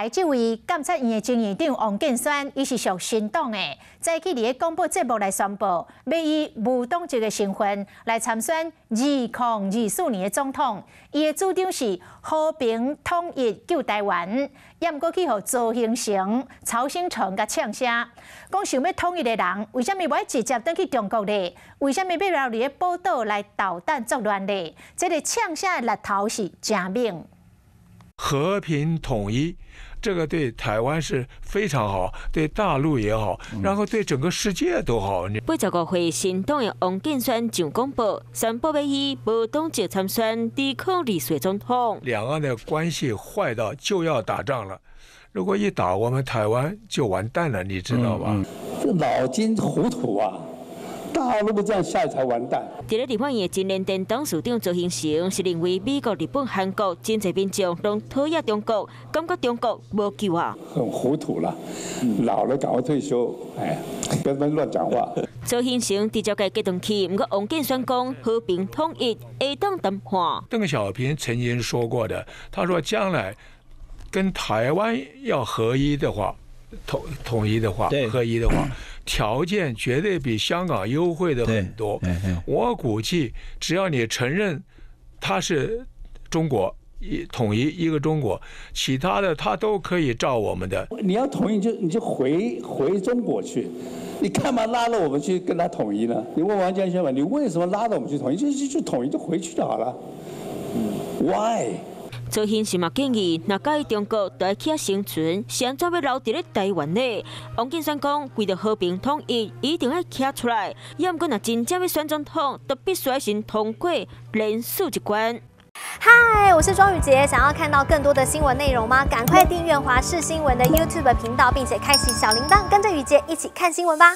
来，这位监察院的前院长王建轩，伊是属新党的，早起伫咧广播节目来宣布，要以无党籍的身份来参选2024年的总统。伊的主张是和平统一救台湾，也毋过去互周兴成、曹兴诚甲呛声，讲想要统一的人，为什么无直接转去中国呢？为什么要留伫咧宝岛来捣蛋作乱呢？这个呛声的力头是真猛。 和平统一，这个对台湾是非常好，对大陆也好，然后对整个世界都好。85岁新党的王建轩上广播，宣布要以无党籍参选2024总统。两岸的关系坏到就要打仗了，如果一打，我们台湾就完蛋了，你知道吧？这脑筋糊涂啊！ 大陆这样下才完蛋。伫咧立法院的前联电董事长周兴成是认为美国、日本、韩国真侪民众拢讨厌中国，感觉中国无救啊。很糊涂了，老了赶快退休，哎，不要乱讲话。周兴成直接给结论去，不过王建轩讲和平统一会当谈判。邓小平曾经说过的，他说将来跟台湾要合一的话，统一的话，合一的话。 条件绝对比香港优惠的很多。我估计，只要你承认它是中国统一一个中国，其他的它都可以照我们的。你要统一你就回中国去，你干嘛拉着我们去跟他统一呢？你问王建轩吧，你为什么拉着我们去统一？就统一就回去就好了。Why？ 周兴成嘛建议，若介意中国就要起生存，是安怎要留伫咧台湾呢？王建轩讲，为着和平统一，一定要起出来。要毋过，若真正要选总统，就必须要先通过连署一关。嗨，我是庄宇杰。想要看到更多的新闻内容吗？赶快订阅华视新闻的 YouTube 频道，并且开启小铃铛，跟着宇杰一起看新闻吧。